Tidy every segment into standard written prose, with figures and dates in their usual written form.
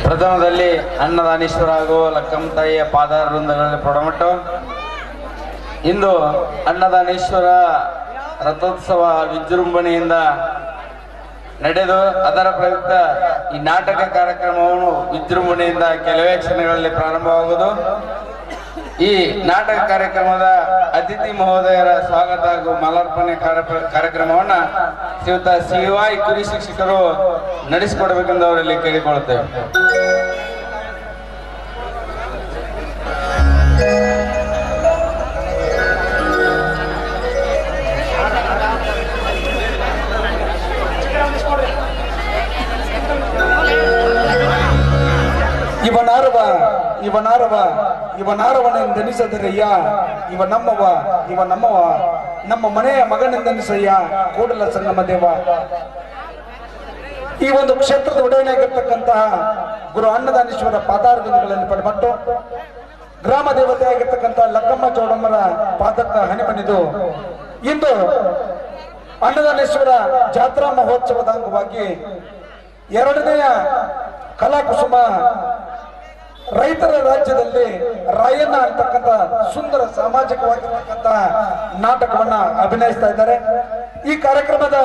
ಪ್ರಥಮದಲ್ಲಿ ಅನ್ನದಾನೀಶ್ವರ ಹಾಗೂ ಲಕ್ಕಮ್ಮ ತಾಯಿಯ ಪಾದಾರ ವೃಂದಗಳಲ್ಲಿ ಪ್ರೊಡಮಟ್ಟು. ಇಂದು ಅನ್ನದಾನೀಶ್ವರ ರಥೋತ್ಸವ ವಿಜೃಂಭಣೆಯಿಂದ ನಡೆದು ಅದರ ಪ್ರಯುಕ್ತ ಈ ನಾಟಕ ಕಾರ್ಯಕ್ರಮವನ್ನು ವಿಜೃಂಭಣೆಯಿಂದ ಕೆಲವೇ ಕ್ಷಣಗಳಲ್ಲಿ ಪ್ರಾರಂಭವಾಗುವುದು. ಈ ನಾಟಕ ಕಾರ್ಯಕ್ರಮದ ಅತಿಥಿ ಮಹೋದಯರ ಸ್ವಾಗತ ಹಾಗೂ ಮಾಲಾರ್ಪಣೆ ಕಾರ್ಯಕ್ರಮವನ್ನ ಶ್ರೀಯುತ CY ಕುರಿ ಶಿಕ್ಷಕರು ನಡೆಸಿಕೊಡಬೇಕೆಂದು ಅವರಲ್ಲಿ ಕೇಳಿಕೊಳ್ಳುತ್ತೇವೆ. ಇವನಾರವನೆಂದೆನಿಸದರಯ್ಯ, ಇವ ನಮ್ಮವ ನಮ್ಮ ಮನೆಯ ಮಗನೆಂದೆನಿಸಯ್ಯ ಕೂಡಲ ಸಂಗಮ ದೇವ. ಈ ಒಂದು ಕ್ಷೇತ್ರದ ಒಡೆಯನಾಗಿರ್ತಕ್ಕಂತಹ ಗುರು ಅನ್ನದಾನೀಶ್ವರ ಪಾದಾರಗಳಲ್ಲಿ ಪಡೆಮಟ್ಟು ಗ್ರಾಮ ದೇವತೆ ಆಗಿರ್ತಕ್ಕಂತಹ ಲಕ್ಕಮ್ಮ ಚೌಡಮ್ಮರ ಪಾದಕ್ಕ ಹನಿಮನಿದು ಇಂದು ಅನ್ನದಾನೇಶ್ವರ ಜಾತ್ರಾ ಮಹೋತ್ಸವದ ಅಂಗವಾಗಿ 2ನೆಯ ಕಲಾಕುಸುಮ ರೈತರ ರಾಜ್ಯದಲ್ಲಿ ರಾಯಣ್ಣ ಅಂತಕ್ಕಂಥ ಸುಂದರ ಸಾಮಾಜಿಕವಾಗಿರ್ತಕ್ಕಂಥ ನಾಟಕವನ್ನ ಅಭಿನಯಿಸ್ತಾ ಇದ್ದಾರೆ. ಈ ಕಾರ್ಯಕ್ರಮದ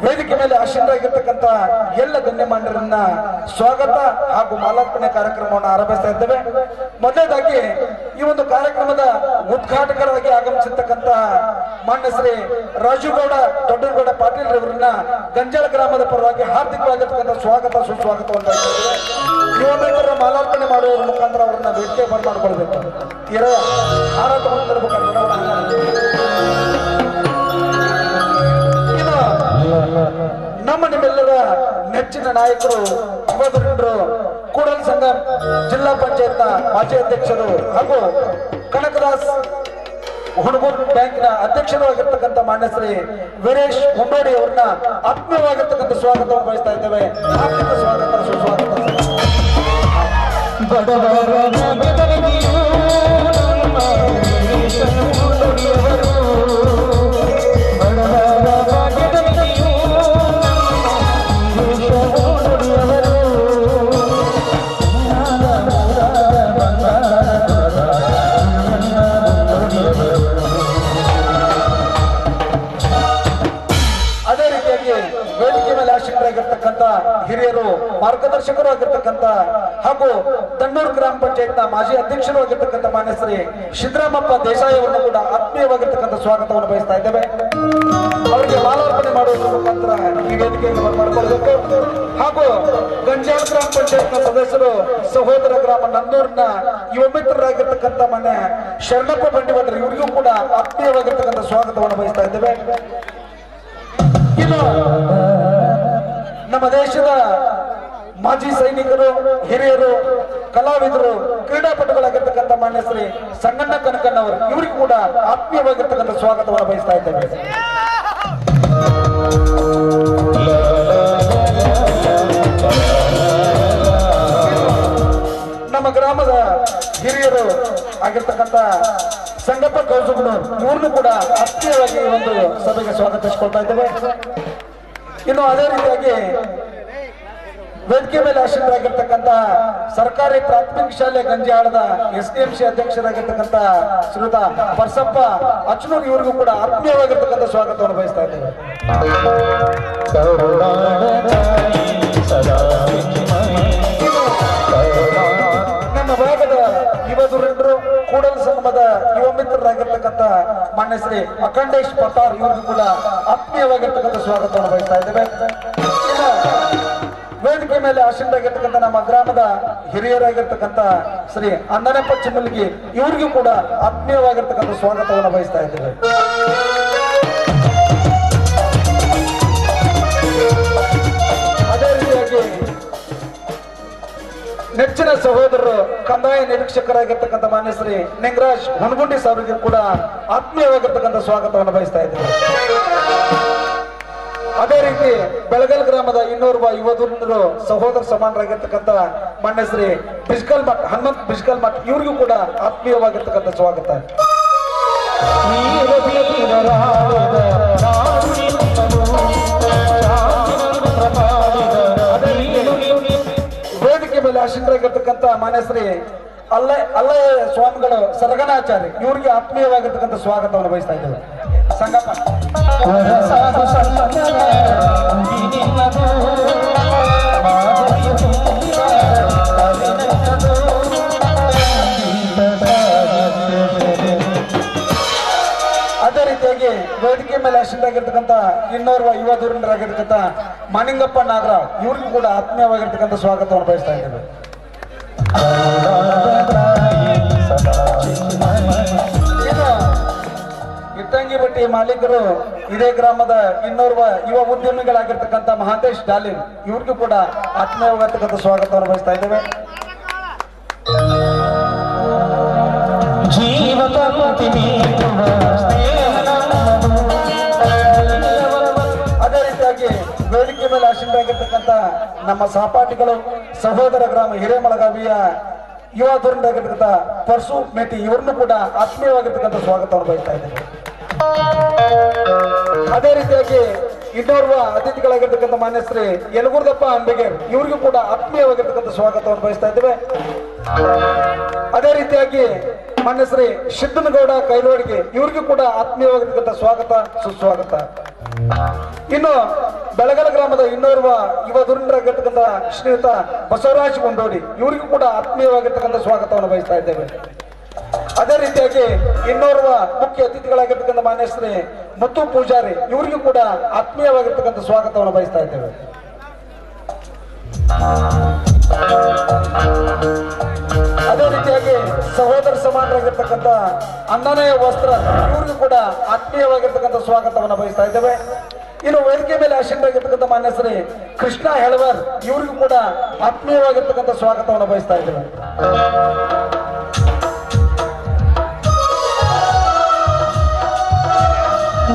ವೇದಿಕೆ ಮೇಲೆ ಆಸೀನರಾಗಿರ್ತಕ್ಕಂಥ ಎಲ್ಲ ಗಣ್ಯಮಾನ್ಯರನ್ನ ಸ್ವಾಗತ ಹಾಗೂ ಮಾಲಾರ್ಪಣೆ ಕಾರ್ಯಕ್ರಮವನ್ನು ಆರಂಭಿಸ್ತಾ ಇದ್ದೇವೆ. ಮೊದಲನೇದಾಗಿ ಈ ಒಂದು ಕಾರ್ಯಕ್ರಮದ ಉದ್ಘಾಟಕರಾಗಿ ಆಗಮಿಸಿರ್ತಕ್ಕಂಥ ಮಾನ್ಯ ಶ್ರೀ ರಾಜುಗೌಡ ದೊಡ್ಡಗೌಡ ಪಾಟೀಲ್ ರವರನ್ನ ಗಂಜಾಳ ಗ್ರಾಮದ ಪರವಾಗಿ ಹಾರ್ದಿಕವಾಗಿರ್ತಕ್ಕಂಥ ಸ್ವಾಗತ ಸುಸ್ವಾಗತವನ್ನು ಯುವಕರ ಮಾಲಾರ್ಪಣೆ ಮಾಡುವುದರ ಮುಖಾಂತರ ಅವರನ್ನ ವೇದಿಕೆ ಬರಮಾಡಿಕೊಳ್ಬೇಕು. ಹಾರ ನಮ್ಮ ನಿಮ್ಮೆಲ್ಲರ ನೆಚ್ಚಿನ ನಾಯಕರು ಯುವಕರು ಕೂಡಲ ಸಂಘ ಜಿಲ್ಲಾ ಪಂಚಾಯತ್ನ ಮಾಜಿ ಅಧ್ಯಕ್ಷರು ಹಾಗೂ ಕನಕದಾಸ್ ಹುಣಗೂರು ಬ್ಯಾಂಕ್ನ ಅಧ್ಯಕ್ಷರು ಆಗಿರ್ತಕ್ಕಂಥ ಮಾನ್ಯ ಶ್ರೀ ವೀರೇಶ್ ಮುಂಡೋಡಿ ಅವರನ್ನ ಆತ್ಮೀಯವಾಗಿರ್ತಕ್ಕಂಥ ಸ್ವಾಗತವನ್ನು ಬಯಸ್ತಾ ಇದ್ದೇವೆ. ಆರ್ಥಿಕ ಸ್ವಾಗತ ಸುಸ್ವಾಗತ. ಹಿರಿಯರು ಮಾರ್ಗದರ್ಶಕರು ಆಗಿರ್ತಕ್ಕಂಥ ಹಾಗೂ ತಣ್ಣೂರು ಗ್ರಾಮ ಪಂಚಾಯತ್ನ ಮಾಜಿ ಅಧ್ಯಕ್ಷರು ಆಗಿರ್ತಕ್ಕಂಥ ಮಾನ್ಯ ಶ್ರೀ ಸಿದ್ದರಾಮಪ್ಪ ದೇಸಾಯಿ ಅವರನ್ನು ಕೂಡ ಆತ್ಮೀಯವಾಗಿರ್ತಕ್ಕಂಥ ಸ್ವಾಗತವನ್ನು ಬಯಸ್ತಾ ಇದ್ದೇವೆ. ಅವರಿಗೆ ಮಾಲಾರ್ಪಣೆ ಮಾಡುವುದರ ಮುಖಾಂತರ ಈ ವೇದಿಕೆಯನ್ನು ಮಾಡಿಕೊಳ್ಬೇಕು. ಹಾಗೂ ಗಂಜಾಳ ಗ್ರಾಮ ಪಂಚಾಯತ್ನ ಸದಸ್ಯರು ಸಹೋದರ ಗ್ರಾಮ ನಂದೂರಿನ ಯುವ ಮಿತ್ರರಾಗಿರ್ತಕ್ಕಂಥ ಮಾನ್ಯ ಶರಣಪ್ಪ ಬಂಡಿವಡ್ರ ಇವರಿಗೂ ಕೂಡ ಆತ್ಮೀಯವಾಗಿರ್ತಕ್ಕಂಥ ಸ್ವಾಗತವನ್ನು ಬಯಸ್ತಾ ಇದ್ದೇವೆ. ಇನ್ನು ನಮ್ಮ ದೇಶದ ಮಾಜಿ ಸೈನಿಕರು, ಹಿರಿಯರು, ಕಲಾವಿದರು, ಕ್ರೀಡಾಪಟುಗಳಾಗಿರ್ತಕ್ಕಂಥ ಮಾನ್ಯ ಶ್ರೀ ಸಂಗಣ್ಣ ಕನಕಣ್ಣವರು ಇವರಿಗೂ ಕೂಡ ಆತ್ಮೀಯವಾಗಿರ್ತಕ್ಕಂಥ ಸ್ವಾಗತವನ್ನು ಬಯಸ್ತಾ ಇದ್ದೇವೆ. ನಮ್ಮ ಗ್ರಾಮದ ಹಿರಿಯರು ಆಗಿರ್ತಕ್ಕಂಥ ಸಂಗಪ್ಪ ಕೌಸುಬ್ನವರು ಇವ್ರನ್ನು ಕೂಡ ಆತ್ಮೀಯವಾಗಿ ಒಂದು ಸಭೆಗೆ ಸ್ವಾಗತಿಸಿಕೊಳ್ತಾ ಇದ್ದೇವೆ. ಇನ್ನು ಅದೇ ರೀತಿಯಾಗಿ ವೇದಿಕೆ ಮೇಲೆ ಆಸೀನರಾಗಿರ್ತಕ್ಕಂಥ ಸರ್ಕಾರಿ ಪ್ರಾಥಮಿಕ ಶಾಲೆ ಗಂಜಾಳದ SDMC ಅಧ್ಯಕ್ಷರಾಗಿರ್ತಕ್ಕಂಥ ಶ್ರೀಯುತ ಪರ್ಸಪ್ಪ ಅಚ್ಚನೂರು ಇವರಿಗೂ ಕೂಡ ಆತ್ಮೀಯವಾಗಿರ್ತಕ್ಕಂಥ ಸ್ವಾಗತವನ್ನು ಬಯಸ್ತಾ ಇದ್ದೇವೆ. ನಮ್ಮ ಭಾಗದ ಯುವಕರು ಕೂಡಲ ಸಂಗಮದ ಯುವ ಮಿತ್ರರಾಗಿರ್ತಕ್ಕಂಥ ಮಾನ್ಯ ಶ್ರೀ ಅಖಂಡೇಶ್ ಪಟಾರ್ ಇವರಿಗೂ ಕೂಡ ಆತ್ಮೀಯವಾಗಿರ್ತಕ್ಕಂಥ ಸ್ವಾಗತವನ್ನು ಬಯಸ್ತಾ ಇದ್ದೇವೆ. ವೇದಿಕೆ ಮೇಲೆ ಆಸೀನರಾಗಿರ್ತಕ್ಕಂಥ ನಮ್ಮ ಗ್ರಾಮದ ಹಿರಿಯರಾಗಿರ್ತಕ್ಕಂಥ ಶ್ರೀ ಅಂದನಪ್ಪ ಚಿಮ್ಮಲ್ಗಿ ಇವರಿಗೂ ಕೂಡ ಆತ್ಮೀಯವಾಗಿರ್ತಕ್ಕಂಥ ಸ್ವಾಗತವನ್ನು ಬಯಸ್ತಾ ಇದ್ದೇವೆ. ಅದೇ ರೀತಿಯಾಗಿ ನೆಚ್ಚಿನ ಸಹೋದರರು ಕಂದಾಯ ನಿರೀಕ್ಷಕರಾಗಿರ್ತಕ್ಕಂಥ ಮಾನ್ಯ ಶ್ರೀ ನಿಂಗರಾಜ್ ಹುಣಗುಂಡಿ ಅವರಿಗೂ ಕೂಡ ಆತ್ಮೀಯವಾಗಿರ್ತಕ್ಕಂಥ ಸ್ವಾಗತವನ್ನು ಬಯಸ್ತಾ ಇದ್ದೇವೆ. ಅದೇ ರೀತಿ ಬೆಳಗಲ್ ಗ್ರಾಮದ ಇನ್ನೋರ್ವ ಯುವಕರು ಸಹೋದರ ಸಮಾನರಾಗಿರ್ತಕ್ಕಂಥ ಮಾನ್ಯ ಶ್ರೀ ಬಿಸ್ಕಲ್ ಮಠ್ ಹನುಮಂತ್ ಬಿಸ್ಕಲ್ ಮಠ್ ಇವರಿಗೂ ಕೂಡ ಆತ್ಮೀಯವಾಗಿರ್ತಕ್ಕಂಥ ಸ್ವಾಗತ. ಅದೇ ರೀತಿ ಆಶೀನರಾಗಿರ್ತಕ್ಕಂಥ ಮಾನ್ಯ ಶ್ರೀ ಅಲ್ಲಯ್ಯ ಸ್ವಾಮಿಗಳು ಸರಗನಾಚಾರ್ಯ ಇವರಿಗೆ ಆತ್ಮೀಯವಾಗಿರ್ತಕ್ಕಂಥ ಸ್ವಾಗತವನ್ನು ಬಯಸ್ತಾ ಇದ್ದೇವೆ. ಸಂಗಪ್ಪ ಅದೇ ರೀತಿಯಾಗಿ ವೇದಿಕೆ ಮೇಲೆ ಆಶೀನರಾಗಿರ್ತಕ್ಕಂಥ ಇನ್ನೋರ್ವ ಯುವ ಧುರೀಣರಾಗಿರ್ತಕ್ಕಂಥ ಮಾನಿಂಗಪ್ಪ ನಾಗರಾವ್ ಇವ್ರಿಗೂ ಕೂಡ ಆತ್ಮೀಯವಾಗಿರ್ತಕ್ಕಂಥ ಸ್ವಾಗತವನ್ನು ಬಯಸ್ತಾ ಇದ್ದೇವೆ. ಇನ್ನು ಇಟ್ಟಂಗಿ ಬಟ್ಟಿ ಮಾಲೀಕರು ಇದೇ ಗ್ರಾಮದ ಇನ್ನೋರ್ವ ಯುವ ಉದ್ಯಮಿಗಳಾಗಿರ್ತಕ್ಕಂಥ ಮಹಾಂತೇಶ್ ಡಾಲಿನ್ ಇವ್ರಿಗೂ ಕೂಡ ಆತ್ಮೀಯವಾಗಿರ್ತಕ್ಕಂಥ ಸ್ವಾಗತವನ್ನು ಬಯಸ್ತಾ ಇದ್ದೇವೆ. ಅದೇ ರೀತಿಯಾಗಿ ವೇದಿಕೆ ಮೇಲೆ ಆಶೀನರಾಗಿರ್ತಕ್ಕಂಥ ನಮ್ಮ ಸಹಪಾಠಿಗಳು ಸಹೋದರ ಗ್ರಾಮ ಹಿರೇಮಳಗಾವಿಯ ಯುವ ಧುರೀಣರಾಗಿರ್ತಕ್ಕಂಥ ಪರ್ಸು ಮೇಟಿ ಇವ್ರನ್ನು ಕೂಡ ಆತ್ಮೀಯವಾಗಿರ್ತಕ್ಕಂಥ ಸ್ವಾಗತವನ್ನು ಬಯಸ್ತಾ ಇದ್ದೇವೆ. ಅದೇ ರೀತಿಯಾಗಿ ಇನ್ನೋರ್ವ ಅತಿಥಿಗಳಾಗಿರ್ತಕ್ಕಂಥ ಮಾನ್ಯ ಶ್ರೀ ಯಲಗುರ್ದಪ್ಪ ಅಂಬಿಗೇರ್ ಇವ್ರಿಗೂ ಕೂಡ ಆತ್ಮೀಯವಾಗಿರ್ತಕ್ಕಂಥ ಸ್ವಾಗತವನ್ನು ಬಯಸ್ತಾ ಇದ್ದೇವೆ. ಅದೇ ರೀತಿಯಾಗಿ ಮಾನ್ಯ ಶ್ರೀ ಸಿದ್ದನಗೌಡ ಕೈರೋಡಿಗೆ ಇವ್ರಿಗೂ ಕೂಡ ಆತ್ಮೀಯವಾಗಿರ್ತಕ್ಕಂಥ ಸ್ವಾಗತ ಸುಸ್ವಾಗತ. ಇನ್ನು ಬೆಳಗಲ ಗ್ರಾಮದ ಇನ್ನೋರ್ವ ಯುವ ಧುರೀಣರಾಗಿರ್ತಕ್ಕಂಥ ಶ್ರೀಯುತ ಬಸವರಾಜ್ ಮುಂಡೋಡಿ ಇವರಿಗೂ ಕೂಡ ಆತ್ಮೀಯವಾಗಿರ್ತಕ್ಕಂಥ ಸ್ವಾಗತವನ್ನು ಬಯಸ್ತಾ ಇದ್ದೇವೆ. ಅದೇ ರೀತಿಯಾಗಿ ಇನ್ನೋರ್ವ ಮುಖ್ಯ ಅತಿಥಿಗಳಾಗಿರ್ತಕ್ಕಂಥ ಮಾನ್ಯ ಶ್ರೀ ಮುತ್ತು ಪೂಜಾರಿ ಇವರಿಗೂ ಕೂಡ ಆತ್ಮೀಯವಾಗಿರ್ತಕ್ಕಂಥ ಸ್ವಾಗತವನ್ನು ಬಯಸ್ತಾ ಇದ್ದೇವೆ. ಅದೇ ರೀತಿಯಾಗಿ ಸಹೋದರ ಸಮಾನರಾಗಿರ್ತಕ್ಕಂಥ ಅನ್ನನಯ ವಸ್ತ್ರ ಇವರಿಗೂ ಕೂಡ ಆತ್ಮೀಯವಾಗಿರ್ತಕ್ಕಂಥ ಸ್ವಾಗತವನ್ನು ಬಯಸ್ತಾ ಇದ್ದೇವೆ. ಇನ್ನು ವೇದಿಕೆ ಮೇಲೆ ಆಶೀನರಾಗಿರ್ತಕ್ಕಂಥ ಮಾನ್ಯ ಶ್ರೀ ಕೃಷ್ಣ ಹೆಳವರ್ ಇವರಿಗೂ ಕೂಡ ಆತ್ಮೀಯವಾಗಿರ್ತಕ್ಕಂಥ ಸ್ವಾಗತವನ್ನು ಬಯಸ್ತಾ ಇದ್ದೇವೆ.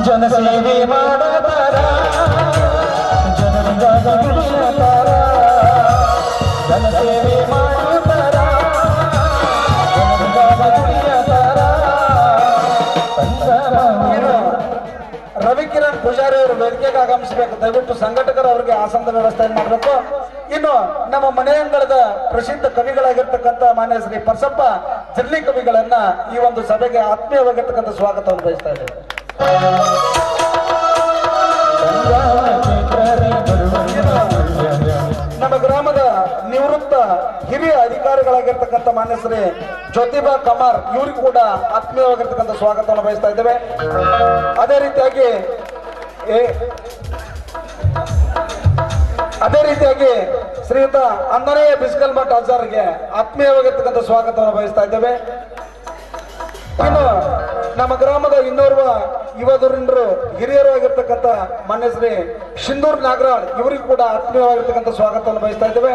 ಜನಸೇವೆ ಮಾಡಬಾರ ಜನರಿಗಾಗಿ ದುಡಿಯಬಾರ ಜನಸೇವೆ ಮಾಡಬಾರ ಜನರಿಗಾಗಿ ದುಡಿಯಬಾರ. ರವಿಕಿರಣ್ ಪೂಜಾರಿ ಅವರು ವೇದಿಕೆಗೆ ಆಗಮಿಸಬೇಕು. ದಯವಿಟ್ಟು ಸಂಘಟಕರು ಅವರಿಗೆ ಆಸನದ ವ್ಯವಸ್ಥೆ ಮಾಡಬೇಕು. ಇನ್ನು ನಮ್ಮ ಮನೆಯಂಗಳದ ಪ್ರಸಿದ್ಧ ಕವಿಗಳಾಗಿರ್ತಕ್ಕಂಥ ಮಾನ್ಯ ಶ್ರೀ ಪರ್ಸಪ್ಪ ಜರ್ಲಿ ಕವಿಗಳನ್ನ ಈ ಒಂದು ಸಭೆಗೆ ಆತ್ಮೀಯವಾಗಿರ್ತಕ್ಕಂಥ ಸ್ವಾಗತವನ್ನು ಬಯಸ್ತಾ ಇದ್ದೇವೆ. ನಮ್ಮ ಗ್ರಾಮದ ನಿವೃತ್ತ ಹಿರಿಯ ಅಧಿಕಾರಿಗಳಾಗಿರ್ತಕ್ಕಂಥ ಮಾನ್ಯ ಶ್ರೀ ಜ್ಯೋತಿಬಾ ಕಮಾರ್ ಇವರಿಗೂ ಕೂಡ ಆತ್ಮೀಯವಾಗಿರ್ತಕ್ಕಂಥ ಸ್ವಾಗತವನ್ನು ಬಯಸ್ತಾ ಇದ್ದೇವೆ. ಅದೇ ರೀತಿಯಾಗಿ ಶ್ರೀಯುತ ಅನ್ನನಯ್ಯ ಬಿಸ್ಕಲ್ ಮಠ ಆಚಾರ್ಯಗೆ ಆತ್ಮೀಯವಾಗಿರ್ತಕ್ಕಂಥ ಸ್ವಾಗತವನ್ನು ಬಯಸ್ತಾ ಇದ್ದೇವೆ. ಇನ್ನು ನಮ್ಮ ಗ್ರಾಮದ ಇನ್ನೋರ್ವ ಯುವ ಧುರೀಣರು ಹಿರಿಯರು ಆಗಿರ್ತಕ್ಕಂಥ ಮಾನ್ಯ ಶ್ರೀ ಸಿಂಧೂರ್ ನಾಗರಾಳ್ ಇವರಿಗೂ ಕೂಡ ಆತ್ಮೀಯವಾಗಿರ್ತಕ್ಕಂಥ ಸ್ವಾಗತವನ್ನು ಬಯಸ್ತಾ ಇದ್ದೇವೆ.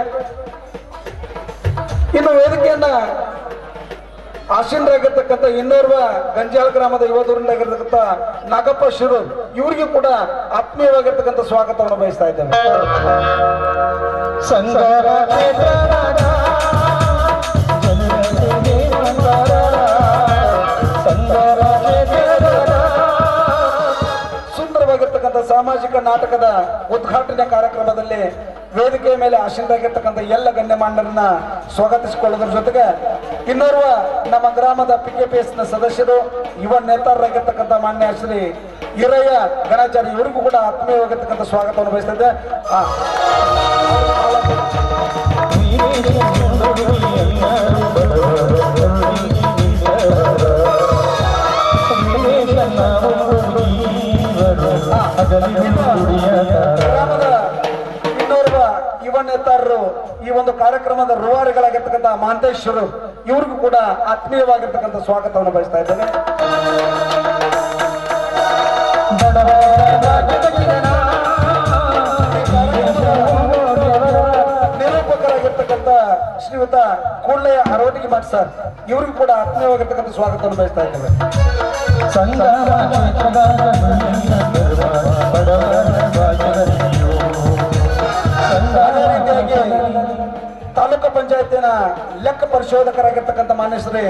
ಇನ್ನು ವೇದಿಕೆಯನ್ನ ಆಶೀನರಾಗಿರ್ತಕ್ಕಂಥ ಇನ್ನೋರ್ವ ಗಂಜಾಳ ಗ್ರಾಮದ ಯುವ ಧುರೀಣರಾಗಿರ್ತಕ್ಕಂಥ ನಾಗಪ್ಪ ಶಿರೂರ್ ಇವರಿಗೂ ಕೂಡ ಆತ್ಮೀಯವಾಗಿರ್ತಕ್ಕಂಥ ಸ್ವಾಗತವನ್ನು ಬಯಸ್ತಾ ಇದ್ದೇವೆ. ಸುಂದರವಾಗಿರ್ತಕ್ಕಂಥ ಸಾಮಾಜಿಕ ನಾಟಕದ ಉದ್ಘಾಟನೆ ಕಾರ್ಯಕ್ರಮದಲ್ಲಿ ವೇದಿಕೆಯ ಮೇಲೆ ಆಶೀನರಾಗಿರ್ತಕ್ಕಂಥ ಎಲ್ಲ ಗಣ್ಯಮಾನ್ಯರನ್ನ ಸ್ವಾಗತಿಸಿಕೊಳ್ಳುವುದರ ಜೊತೆಗೆ ಇನ್ನೋರ್ವ ನಮ್ಮ ಗ್ರಾಮದ PKPS ನ ಸದಸ್ಯರು ಯುವ ನೇತಾರರಾಗಿರ್ತಕ್ಕಂಥ ಮಾನ್ಯ ಶ್ರೀ ಹಿರಯ್ಯ ಗಣಾಚಾರ್ಯ ಇವರಿಗೂ ಕೂಡ ಆತ್ಮೀಯವಾಗಿರ್ತಕ್ಕಂಥ ಸ್ವಾಗತವನ್ನು ಬಯಸ್ತಿದ್ದೆ. ಗ್ರಾಮದ ಇನ್ನೋರ್ವ ಯುವ ನೇತಾರರು ಈ ಒಂದು ಕಾರ್ಯಕ್ರಮದ ರೂವಾರಿಗಳಾಗಿರ್ತಕ್ಕಂಥ ಮಹಾಂತೇಶ್ವರು ಇವ್ರಿಗೂ ಕೂಡ ಆತ್ಮೀಯವಾಗಿರ್ತಕ್ಕಂಥ ಸ್ವಾಗತವನ್ನು ಬಯಸ್ತಾ ಇದ್ದೇನೆ. ನಿರೂಪಕರಾಗಿರ್ತಕ್ಕಂಥ ಶ್ರೀಯುತ ಕೂಡ್ಲೆಯ ಅರೋಟಿಗೆ ಮಠ ಸರ್ ಇವ್ರಿಗೂ ಕೂಡ ಆತ್ಮೀಯವಾಗಿರ್ತಕ್ಕಂಥ ಸ್ವಾಗತವನ್ನು ಬಯಸ್ತಾ ಇದ್ದೇವೆ. ಅದೇ ರೀತಿಯಾಗಿ ತಾಲೂಕು ಪಂಚಾಯತಿನ ಲೆಕ್ಕ ಪರಿಶೋಧಕರಾಗಿರ್ತಕ್ಕಂಥ ಮಾನ್ಯ ಶ್ರೀ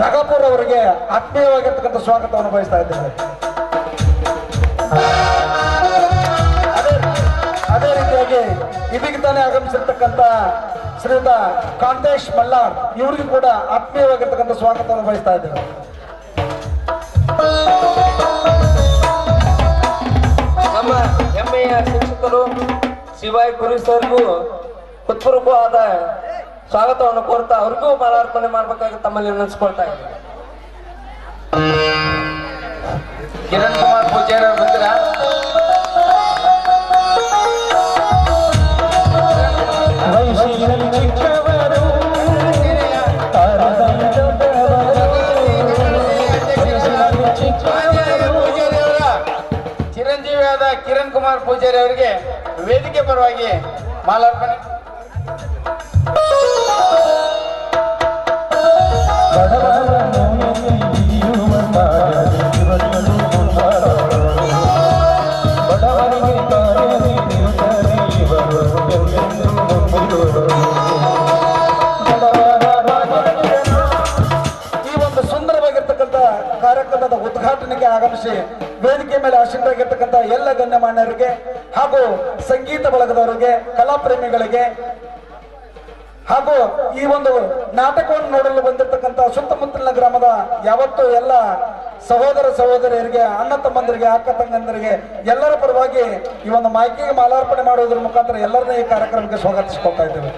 ರಾಘಾಪುರ್ ಅವರಿಗೆ ಆತ್ಮೀಯವಾಗಿರ್ತಕ್ಕಂಥ ಸ್ವಾಗತವನ್ನು ಬಯಸ್ತಾ ಇದ್ದೇವೆ. ಅದೇ ರೀತಿಯಾಗಿ ಹಾಗೆ ಇದೀಗ ತಾನೇ ಆಗಮಿಸಿರ್ತಕ್ಕಂಥ ಶ್ರೀಯುತ ಕಾಂತೇಶ್ ಮಲ್ಲಾರ್ ಇವರಿಗೂ ಕೂಡ ಆತ್ಮೀಯವಾಗಿರ್ತಕ್ಕಂಥ ಸ್ವಾಗತವನ್ನು ಬಯಸ್ತಾ ಇದ್ದೇವೆ. ನಮ್ಮ ಹೆಮ್ಮೆಯ ಶಿಕ್ಷಕರು ಶಿವಾಯಿ ಕುರಿ ಸರ್ಗೂ ಹೃತ್ಪೂರ್ವಕವಾದ ಸ್ವಾಗತವನ್ನು ಕೋರ್ತಾ ಅವ್ರಿಗೂ ಮಾಲಾರ್ಪಣೆ ಮಾಡ್ಬೇಕಾಗಿ ತಮ್ಮಲ್ಲಿ ನೆನೆಸ್ಕೊಳ್ತಾ ಇದ್ದಾರೆ. ಕಿರಣ್ ಕುಮಾರ್ ಪೂಜಾರಿ ಅವರು ಬಂದಿರಾ? ಚಿರಂಜೀವಿಯಾದ ಕಿರಣ್ ಕುಮಾರ್ ಪೂಜಾರಿ ಅವರಿಗೆ ವೇದಿಕೆ ಪರವಾಗಿ ಮಾಲಾರ್ಪಣೆ. ಕಾರ್ಯಕ್ರಮದ ಉದ್ಘಾಟನೆಗೆ ಆಗಮಿಸಿ ವೇದಿಕೆ ಮೇಲೆ ಆಸೀನರಾಗಿರ್ತಕ್ಕಂಥ ಎಲ್ಲ ಗಣ್ಯಮಾನ್ಯರಿಗೆ ಹಾಗೂ ಸಂಗೀತ ಬಳಗದವರಿಗೆ, ಕಲಾಪ್ರೇಮಿಗಳಿಗೆ ಹಾಗೂ ಈ ಒಂದು ನಾಟಕವನ್ನು ನೋಡಲು ಬಂದಿರತಕ್ಕಂಥ ಸುತ್ತಮುತ್ತಲಿನ ಗ್ರಾಮದ ಯಾವತ್ತೂ ಎಲ್ಲ ಸಹೋದರ ಸಹೋದರಿಯರಿಗೆ, ಅಣ್ಣ ತಮ್ಮಂದರಿಗೆ, ಅಕ್ಕ ತಂಗಂದರಿಗೆ ಎಲ್ಲರ ಪರವಾಗಿ ಈ ಒಂದು ಮೈಕಿಗೆ ಮಾಲಾರ್ಪಣೆ ಮಾಡುವುದರ ಮುಖಾಂತರ ಎಲ್ಲರನ್ನ ಈ ಕಾರ್ಯಕ್ರಮಕ್ಕೆ ಸ್ವಾಗತಿಸಿಕೊಳ್ತಾ ಇದ್ದೇವೆ.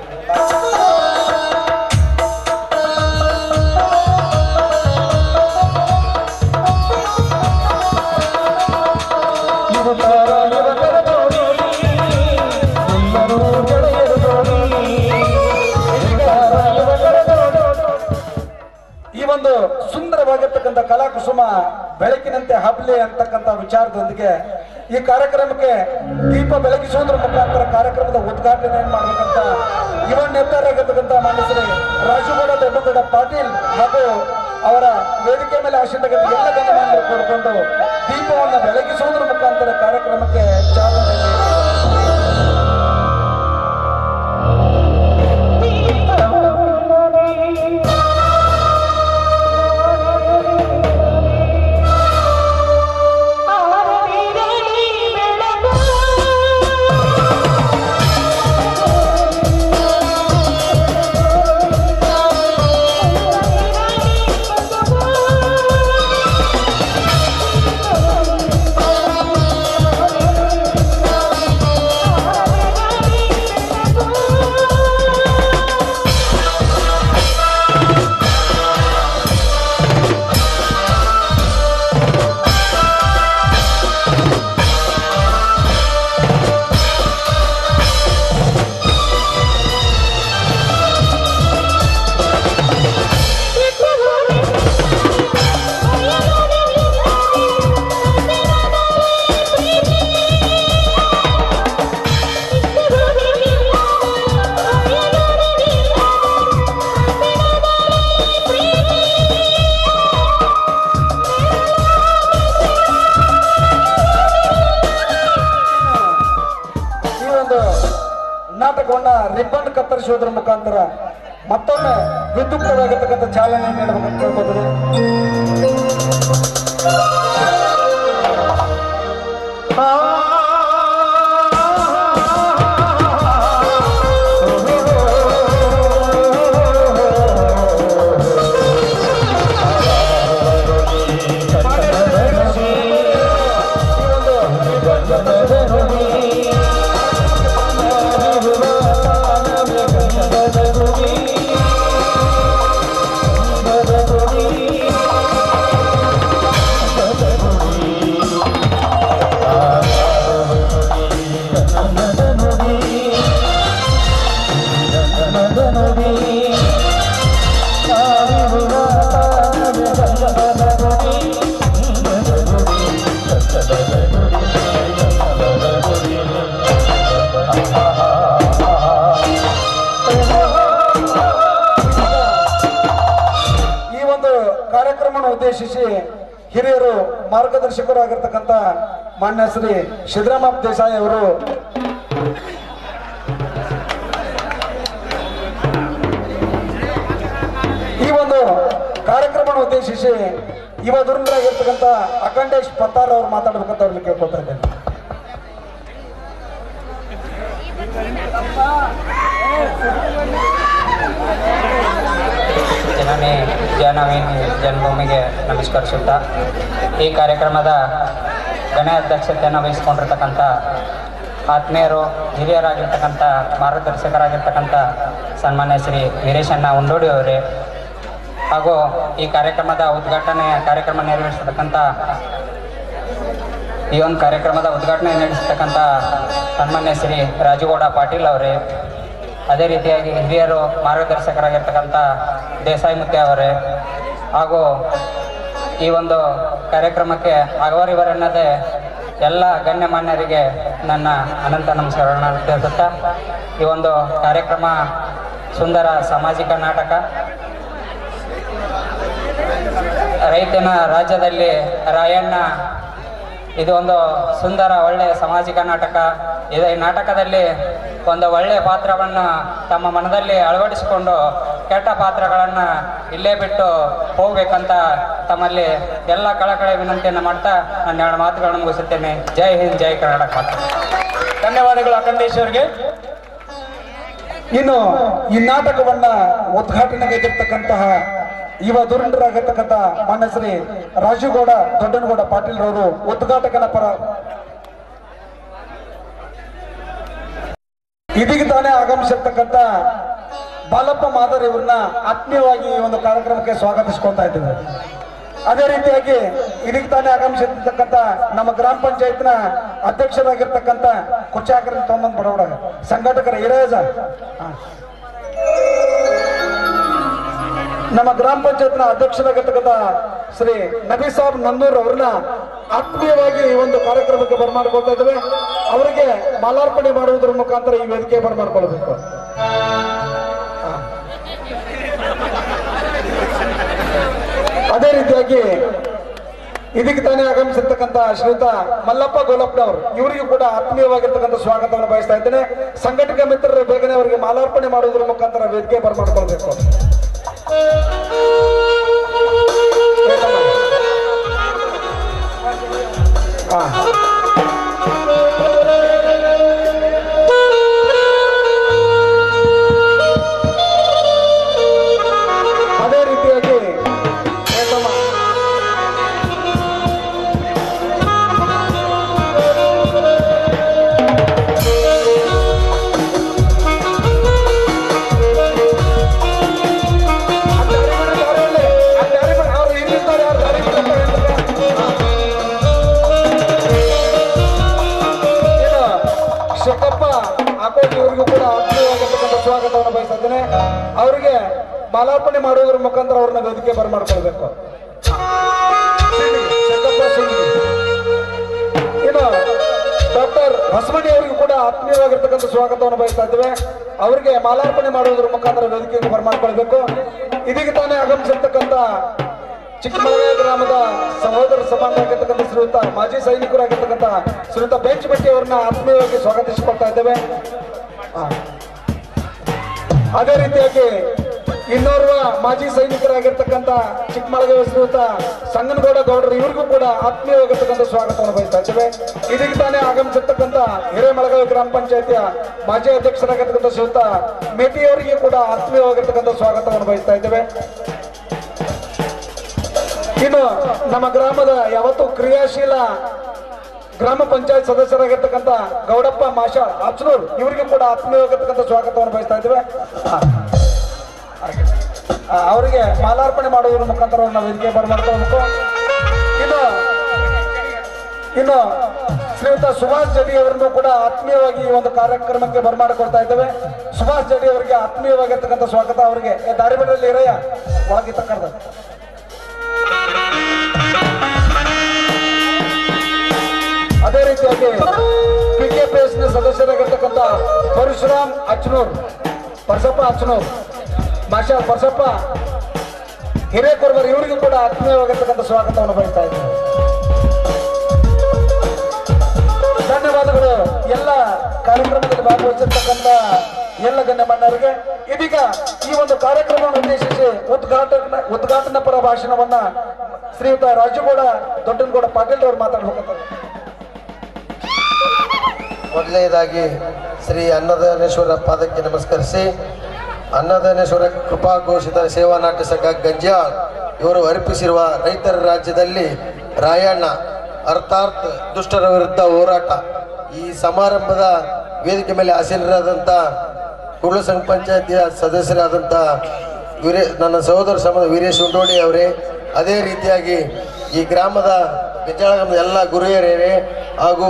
ಈ ಒಂದು ಸುಂದರವಾಗಿರ್ತಕ್ಕಂಥ ಕಲಾಕುಸುಮ ಬೆಳಕಿನಂತೆ ಹಬ್ಲಿ ಅಂತಕ್ಕಂಥ ವಿಚಾರದೊಂದಿಗೆ ಈ ಕಾರ್ಯಕ್ರಮಕ್ಕೆ ದೀಪ ಬೆಳಗಿಸುವುದರ ಮುಖಾಂತರ ಕಾರ್ಯಕ್ರಮದ ಉದ್ಘಾಟನೆಯನ್ನು ಮಾಡಬೇಕಂತ ಯುವ ನೇತಾರರಾಗಿರ್ತಕ್ಕಂಥ ಮಾನ್ಯ ರಾಜುಗೌಡ ದೊಡ್ಡಗೌಡ ಪಾಟೀಲ್ ಹಾಗೂ ಅವರ ವೇದಿಕೆ ಮೇಲೆ ಆಸೀನರಾಗಿದ್ದ ಎಲ್ಲ ಗಣ್ಯಮಾನ್ಯರು ಕೂಡಿಕೊಂಡು ದೀಪವನ್ನು ಬೆಳಗಿಸುವುದರ ಮುಖಾಂತರ ಕಾರ್ಯಕ್ರಮಕ್ಕೆ ಚಾಲನೆ ನಾಟಕವನ್ನ ರಿಬ್ಬನ್ ಕತ್ತರಿಸುವುದರ ಮುಖಾಂತರ ಮತ್ತೊಮ್ಮೆ ವಿದ್ಯುಕ್ತವಾಗಿರ್ತಕ್ಕಂಥ ಚಾಲನೆ ನೀಡಬೇಕಂತ ಕೇಳ್ಬೋದು. ಕಾರ್ಯಕ್ರಮವನ್ನು ಉದ್ದೇಶಿಸಿ ಹಿರಿಯರು ಮಾರ್ಗದರ್ಶಕರು ಆಗಿರ್ತಕ್ಕಂಥ ಮಾನ್ಯ ಶ್ರೀ ಸಿದ್ದರಾಮಪ್ಪ ದೇಸಾಯಿ ಅವರು ಈ ಒಂದು ಕಾರ್ಯಕ್ರಮವನ್ನು ಉದ್ದೇಶಿಸಿ ಯುವ ಧುರೀಣರಾಗಿರ್ತಕ್ಕಂಥ ಅಖಂಡೇಶ್ ಪತ್ತಾರ್ ಅವರು ಮಾತಾಡಬೇಕಂತ ಅವ್ರಲ್ಲಿ ಕೇಳ್ಕೊಳ್ತಾ ಇದ್ದೇನೆ. ಜನನಿ ಜನ್ಮಭೂಮಿಗೆ ನಮಸ್ಕರಿಸುತ್ತಾ ಈ ಕಾರ್ಯಕ್ರಮದ ಗಣ್ಯ ಅಧ್ಯಕ್ಷತೆಯನ್ನು ವಹಿಸಿಕೊಂಡಿರ್ತಕ್ಕಂಥ ಆತ್ಮೀಯರು ಹಿರಿಯರಾಗಿರ್ತಕ್ಕಂಥ ಮಾರ್ಗದರ್ಶಕರಾಗಿರ್ತಕ್ಕಂಥ ಸನ್ಮಾನ್ಯ ಶ್ರೀ ವೀರೇಶಣ್ಣ ಉಂಡೋಡಿ ಅವರೇ ಹಾಗೂ ಈ ಕಾರ್ಯಕ್ರಮದ ಕಾರ್ಯಕ್ರಮ ನಿರ್ವಹಿಸತಕ್ಕಂಥ ಈ ಒಂದು ಕಾರ್ಯಕ್ರಮದ ಉದ್ಘಾಟನೆ ನಡೆಸತಕ್ಕಂಥ ಸನ್ಮಾನ್ಯ ಶ್ರೀ ರಾಜುಗೌಡ ಪಾಟೀಲ್ ಅವರೇ, ಅದೇ ರೀತಿಯಾಗಿ ಹಿರಿಯರು ಮಾರ್ಗದರ್ಶಕರಾಗಿರ್ತಕ್ಕಂಥ ದೇಸಾಯಿ ಮುತ್ಯ ಅವರೇ ಹಾಗೂ ಈ ಒಂದು ಕಾರ್ಯಕ್ರಮಕ್ಕೆ ಆಗವರಿವರೆನ್ನದೇ ಎಲ್ಲ ಗಣ್ಯಮಾನ್ಯರಿಗೆ ನನ್ನ ಅನಂತ ನಮಸ್ಕಾರಗಳನ್ನು ತಿಳಿಸುತ್ತಾ ಈ ಒಂದು ಕಾರ್ಯಕ್ರಮ ಸುಂದರ ಸಾಮಾಜಿಕ ನಾಟಕ ರೈತನ ರಾಜ್ಯದಲ್ಲಿ ರಾಯಣ್ಣ ಇದು ಒಂದು ಸುಂದರ ಒಳ್ಳೆಯ ಸಾಮಾಜಿಕ ನಾಟಕ. ಈ ನಾಟಕದಲ್ಲಿ ಒಂದು ಒಳ್ಳೆಯ ಪಾತ್ರವನ್ನು ತಮ್ಮ ಮನದಲ್ಲಿ ಅಳವಡಿಸಿಕೊಂಡು ಕೆಟ್ಟ ಪಾತ್ರಗಳನ್ನು ಇಲ್ಲೇ ಬಿಟ್ಟು ಹೋಗ್ಬೇಕಂತ ತಮ್ಮಲ್ಲಿ ಎಲ್ಲ ಕಳಕಳಿ ವಿನಂತಿಯನ್ನು ಮಾಡ್ತಾ ನಾನು ಎರಡು ಮಾತುಗಳನ್ನು ಮುಗಿಸುತ್ತೇನೆ. ಜೈ ಹಿಂದ್, ಜೈ ಕರ್ನಾಟಕ. ಧನ್ಯವಾದಗಳು ಅಖಂಡೇಶ್ವರ್ಗೆ. ಇನ್ನು ಈ ನಾಟಕವನ್ನ ಉದ್ಘಾಟನೆಗೈದಿರ್ತಕ್ಕಂತಹ ಯುವ ಧುರೀಣರಾಗಿರ್ತಕ್ಕಂಥ ಮಾನ್ಯ ಶ್ರೀ ರಾಜುಗೌಡ ದೊಡ್ಡನಗೌಡ ಪಾಟೀಲ್ ರವರು ಉದ್ಘಾಟಕನ ಪರ ಇದೀಗ ತಾನೇ ಆಗಮಿಸಿರ್ತಕ್ಕಂಥ ಬಾಲಪ್ಪ ಮಾದರ್ ಇವ್ರನ್ನ ಆತ್ಮೀಯವಾಗಿ ಈ ಒಂದು ಕಾರ್ಯಕ್ರಮಕ್ಕೆ ಸ್ವಾಗತಿಸ್ಕೊಳ್ತಾ ಇದ್ದೇವೆ. ಅದೇ ರೀತಿಯಾಗಿ ಇದೀಗ ತಾನೇ ಆಗಮಿಸಿರ್ತಕ್ಕಂಥ ನಮ್ಮ ಗ್ರಾಮ ಪಂಚಾಯತ್ನ ಅಧ್ಯಕ್ಷರಾಗಿರ್ತಕ್ಕಂಥ ಕುಚಾಕರನ್ ತೊಂಬಂದ್ ಬಡವಡ ಸಂಘಟಕರ ಹಿರೇಜ ನಮ್ಮ ಗ್ರಾಮ ಪಂಚಾಯತ್ನ ಅಧ್ಯಕ್ಷರಾಗಿರ್ತಕ್ಕಂಥ ಶ್ರೀ ನಬಿ ಸಾಬ್ ನನ್ನೂರ್ ಅವ್ರನ್ನ ಆತ್ಮೀಯವಾಗಿ ಈ ಒಂದು ಕಾರ್ಯಕ್ರಮಕ್ಕೆ ಬರಮಾಡ್ಕೊಳ್ತಾ ಇದ್ದೇವೆ. ಅವರಿಗೆ ಮಾಲಾರ್ಪಣೆ ಮಾಡುವುದರ ಮುಖಾಂತರ ಈ ವೇದಿಕೆ ಬರಮಾಡ್ಕೊಳ್ಬೇಕು. ಅದೇ ರೀತಿಯಾಗಿ ಇದಕ್ಕೆ ತಾನೇ ಆಗಮಿಸಿರ್ತಕ್ಕಂಥ ಶ್ರೀಯುತ ಮಲ್ಲಪ್ಪ ಗೋಲಪ್ಪನವರು ಇವರಿಗೂ ಕೂಡ ಆತ್ಮೀಯವಾಗಿರ್ತಕ್ಕಂಥ ಸ್ವಾಗತವನ್ನು ಬಯಸ್ತಾ ಇದ್ದೇನೆ. ಸಂಘಟಕ ಮಿತ್ರರು ಬೇಗನೆ ಅವರಿಗೆ ಮಾಲಾರ್ಪಣೆ ಮಾಡುವುದರ ಮುಖಾಂತರ ವೇದಿಕೆ ಬರಮಾಡ್ಕೊಳ್ಬೇಕು. ಅದೇ ರೀತಿಯಾಗಿ ಇವರಿಗೂ ಕೂಡ ಆತ್ಮೀಯವಾಗಿರ್ತಕ್ಕಂಥ ಸ್ವಾಗತವನ್ನು ಬಯಸ್ತಾ ಇದ್ದೇನೆ. ಅವರಿಗೆ ಮಾಲಾರ್ಪಣೆ ಮಾಡುವುದರ ಮುಖಾಂತರ ಅವ್ರನ್ನ ವೇದಿಕೆ ಬರಮಾಡ್ಕೊಳ್ಬೇಕು. ಇನ್ನು ಡಾಕ್ಟರ್ ಹೊಸಮನಿ ಅವರಿಗೂ ಕೂಡ ಆತ್ಮೀಯವಾಗಿರ್ತಕ್ಕಂಥ ಸ್ವಾಗತವನ್ನು ಬಯಸ್ತಾ ಇದ್ದೇವೆ. ಅವರಿಗೆ ಮಾಲಾರ್ಪಣೆ ಮಾಡುವುದರ ಮುಖಾಂತರ ವೇದಿಕೆಗೆ ಬರಮಾಡ್ಕೊಳ್ಬೇಕು. ಇದೀಗ ತಾನೇ ಆಗಮಿಸಿರ್ತಕ್ಕಂಥ ಚಿಕ್ಕಮಗಳೂರು ಗ್ರಾಮದ ಸಹೋದರ ಸಮಾನವಾಗಿರ್ತಕ್ಕಂಥ ಶ್ರೀಯುತ ಮಾಜಿ ಸೈನಿಕರಾಗಿರ್ತಕ್ಕಂಥ ಶ್ರೀಯುತ ಬೆಂಚ್ ಭಟ್ಟಿ ಅವರನ್ನ ಆತ್ಮೀಯವಾಗಿ ಸ್ವಾಗತಿಸಿಕೊಳ್ತಾ ಇದ್ದೇವೆ. ಅದೇ ರೀತಿಯಾಗಿ ಇನ್ನೋರ್ವ ಮಾಜಿ ಸೈನಿಕರಾಗಿರ್ತಕ್ಕಂಥ ಚಿಕ್ಕಮಗಳೂರು ಶ್ರೀಯುತ ಸಂಗನಗೌಡ ಗೌಡರು ಇವರಿಗೂ ಕೂಡ ಆತ್ಮೀಯವಾಗಿರ್ತಕ್ಕಂಥ ಸ್ವಾಗತವನ್ನು ಬಯಸ್ತಾ ಇದ್ದೇವೆ. ಇದಕ್ಕೆ ತಾನೇ ಆಗಮಿಸಿರ್ತಕ್ಕಂಥ ಹಿರೇಮಳಗಾವಿ ಗ್ರಾಮ ಪಂಚಾಯತಿಯ ಮಾಜಿ ಅಧ್ಯಕ್ಷರಾಗಿರ್ತಕ್ಕಂಥ ಶ್ರೀಯುತ ಮೇಟಿ ಅವರಿಗೆ ಕೂಡ ಆತ್ಮೀಯವಾಗಿರ್ತಕ್ಕಂಥ ಸ್ವಾಗತವನ್ನು ಬಯಸ್ತಾ ಇದ್ದೇವೆ. ಇನ್ನು ನಮ್ಮ ಗ್ರಾಮದ ಯಾವತ್ತೂ ಕ್ರಿಯಾಶೀಲ ಗ್ರಾಮ ಪಂಚಾಯತ್ ಸದಸ್ಯರಾಗಿರ್ತಕ್ಕಂಥ ಗೌಡಪ್ಪ ಮಾಷಾಳ್ ಅಚ್ನೂರ್ ಇವರಿಗೆ ಕೂಡ ಆತ್ಮೀಯವಾಗಿರ್ತಕ್ಕಂಥ ಸ್ವಾಗತವನ್ನು ಬಯಸ್ತಾ ಇದ್ದೇವೆ. ಅವರಿಗೆ ಮಾಲಾರ್ಪಣೆ ಮಾಡುವುದರ ಮುಖಾಂತರ ನಾವು ವೇದಿಕೆ ಬರಮಾಡ್ಕೊಳ್ಬೇಕು. ಇನ್ನು ಶ್ರೀಯುತ ಸುಭಾಷ್ ಜಡಿ ಅವರನ್ನು ಕೂಡ ಆತ್ಮೀಯವಾಗಿ ಈ ಒಂದು ಕಾರ್ಯಕ್ರಮಕ್ಕೆ ಬರಮಾಡಿಕೊಳ್ತಾ ಇದ್ದೇವೆ. ಸುಭಾಷ್ ಜಡಿ ಅವರಿಗೆ ಆತ್ಮೀಯವಾಗಿರ್ತಕ್ಕಂಥ ಸ್ವಾಗತ. ಅವರಿಗೆ ದಾರಿಬೆಡಲ್ಲಿ ಇರಯ್ಯ ಒಳಗೆ ತಕ್ಕಂತ. ಅದೇ ರೀತಿಯಾಗಿ ಪಿಕೆಪಿಎಸ್ನ ಸದಸ್ಯರಾಗಿರ್ತಕ್ಕಂಥ ಪರಶುರಾಮ್ ಅಚ್ನೂರ್, ಪರಸಪ್ಪ ಅಚ್ನೂರ್, ಮಾಷಾ ಪರಸಪ್ಪ ಹಿರೇಕೊರ್ವರ್ ಇವರಿಗೂ ಕೂಡ ಆತ್ಮೀಯವಾಗಿರ್ತಕ್ಕಂಥ ಸ್ವಾಗತವನ್ನು ಬಯಸ್ತಾ ಇದ್ದೇವೆ. ಧನ್ಯವಾದಗಳು ಎಲ್ಲ ಕಾರ್ಯಕ್ರಮದಲ್ಲಿ ಭಾಗವಹಿಸಿರ್ತಕ್ಕಂಥ ಎಲ್ಲ ಗಣ್ಯಮಾನ್ಯರಿಗೆ. ಇದೀಗ ಈ ಒಂದು ಕಾರ್ಯಕ್ರಮವನ್ನು ಉದ್ದೇಶಿಸಿ ಉದ್ಘಾಟನಾ ಪರ ಭಾಷಣವನ್ನ ಶ್ರೀಯುತ ರಾಜುಗೌಡ ದೊಡ್ಡನಗೌಡ ಪಾಟೀಲ್ ಅವರು ಮಾತಾಡ್ಬೇಕಂತ. ಮೊದಲನೇದಾಗಿ ಶ್ರೀ ಅನ್ನದಾನೇಶ್ವರ ಪಾದಕ್ಕೆ ನಮಸ್ಕರಿಸಿ, ಅನ್ನದಾನೇಶ್ವರ ಕೃಪಾಘೋಷಿತ ಸೇವಾ ನಾಟ್ಯ ಸಂಘ ಗಂಜಾಳ್ ಇವರು ಅರ್ಪಿಸಿರುವ ರೈತರ ರಾಜ್ಯದಲ್ಲಿ ರಾಯಣ್ಣ ಅರ್ಥಾತ್ ದುಷ್ಟರ ವಿರುದ್ಧ ಹೋರಾಟ ಈ ಸಮಾರಂಭದ ವೇದಿಕೆ ಮೇಲೆ ಆಸೀನರಾದಂಥ ಕುರುಳು ಸಂಘ ಪಂಚಾಯತಿಯ ಸದಸ್ಯರಾದಂಥ ನನ್ನ ಸಹೋದರ ಸಮಾನ ವೀರೇಶ್ ಉಂಡೋಡಿ ಅವರೇ, ಅದೇ ರೀತಿಯಾಗಿ ಈ ಗ್ರಾಮದ ಗಂಜಾಳ ಗ್ರಾಮದ ಎಲ್ಲ ಗುರುಹಿರಿಯರೇ ಹಾಗೂ